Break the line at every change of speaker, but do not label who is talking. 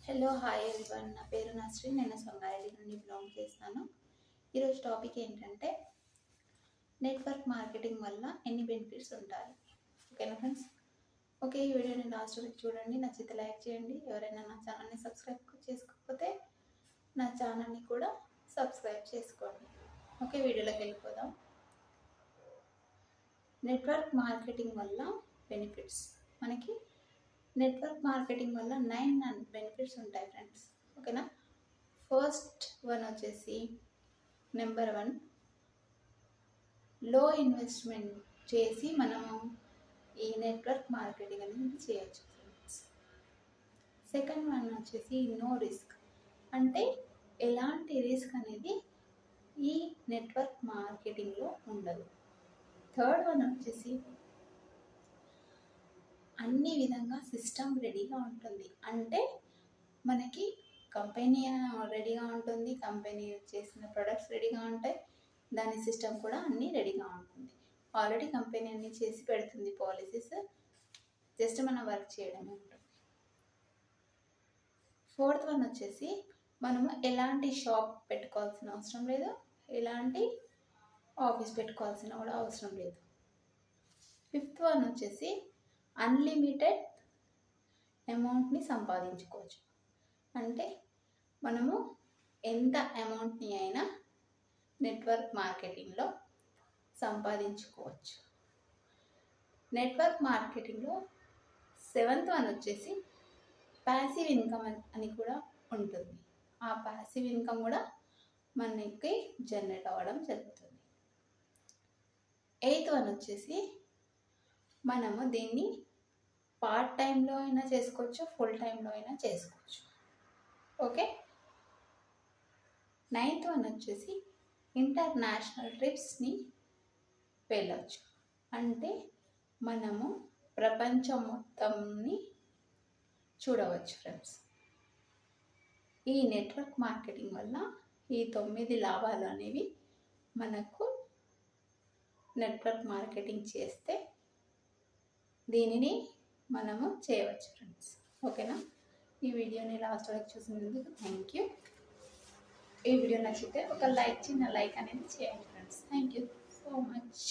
Hello hi everyone, నా పేరు Nassr. నేను సంగారెడ్డి నుండి బిలాంగ్ చేస్తాను. ఈరోజు టాపిక్ ఏంటంటే నెట్వర్క్ మార్కెటింగ్ వల్ల ఎన్ని బెనిఫిట్స్ ఉంటాయి. ఓకేనా ఫ్రెండ్స్? ఓకే, ఈ వీడియోని లాస్ట్ వరకు చూడండి. నచ్చితే లైక్ చేయండి. ఎవరైనా నా ఛానల్ని సబ్స్క్రైబ్ చేసుకోకపోతే నా ఛానల్ని కూడా సబ్స్క్రైబ్ చేసుకోండి. ఓకే, వీడియోలోకి వెళ్ళిపోదాం. నెట్వర్క్ మార్కెటింగ్ వల్ల బెనిఫిట్స్ మనకి నెట్వర్క్ మార్కెటింగ్ వల్ల 9 బెనిఫిట్స్ ఉంటాయి ఫ్రెండ్స్. ఓకేనా? ఫస్ట్ వన్ వచ్చేసి నెంబర్ 1, లో ఇన్వెస్ట్మెంట్ చేసి మనము ఈ నెట్వర్క్ మార్కెటింగ్ అనేది చేయొచ్చు ఫ్రెండ్స్. సెకండ్ వన్ వచ్చేసి నో రిస్క్, అంటే ఎలాంటి రిస్క్ అనేది ఈ నెట్వర్క్ మార్కెటింగ్లో ఉండదు. థర్డ్ వన్ వచ్చేసి అన్ని విధంగా సిస్టమ్ రెడీగా ఉంటుంది, అంటే మనకి కంపెనీ రెడీగా ఉంటుంది, కంపెనీ చేసిన ప్రొడక్ట్స్ రెడీగా ఉంటాయి, దాని సిస్టమ్ కూడా అన్నీ రెడీగా ఉంటుంది. ఆల్రెడీ కంపెనీ అన్నీ చేసి పెడుతుంది పాలసీస్, జస్ట్ మనం వర్క్ చేయడమే ఉంటుంది. ఫోర్త్ వన్ వచ్చేసి మనము ఎలాంటి షాప్ పెట్టుకోవాల్సిన అవసరం లేదు, ఎలాంటి ఆఫీస్ పెట్టుకోవాల్సిన కూడా అవసరం లేదు. ఫిఫ్త్ వన్ వచ్చేసి అన్లిమిటెడ్ అమౌంట్ని సంపాదించుకోవచ్చు, అంటే మనము ఎంత అమౌంట్ని అయినా నెట్వర్క్ మార్కెటింగ్లో సంపాదించుకోవచ్చు. నెట్వర్క్ మార్కెటింగ్లో సెవెంత్ వన్ వచ్చేసి ప్యాసివ్ ఇన్కమ్ అని కూడా ఉంటుంది. ఆ ప్యాసివ్ ఇన్కమ్ కూడా మనకి జనరేట్ అవ్వడం జరుగుతుంది. ఎయిత్ వన్ వచ్చేసి మనము దీన్ని పార్ట్ టైంలో అయినా చేసుకోవచ్చు, ఫుల్ టైంలో అయినా చేసుకోవచ్చు. ఓకే. నైన్త్ వన్ వచ్చేసి ఇంటర్నేషనల్ ట్రిప్స్ని వెళ్ళవచ్చు, అంటే మనము ప్రపంచం మొత్తంని చూడవచ్చు ఫ్రెండ్స్. ఈ నెట్వర్క్ మార్కెటింగ్ వల్ల ఈ 9 లాభాలు అనేవి మనకు నెట్వర్క్ మార్కెటింగ్ చేస్తే దీనిని మనము చేయవచ్చు ఫ్రెండ్స్. ఓకేనా? ఈ వీడియోని లాస్ట్ వరకు చూసినందుకు థ్యాంక్ యూ. ఈ వీడియో నచ్చితే ఒక చిన్న లైక్ అనేది చేయండి friends. Thank you so much.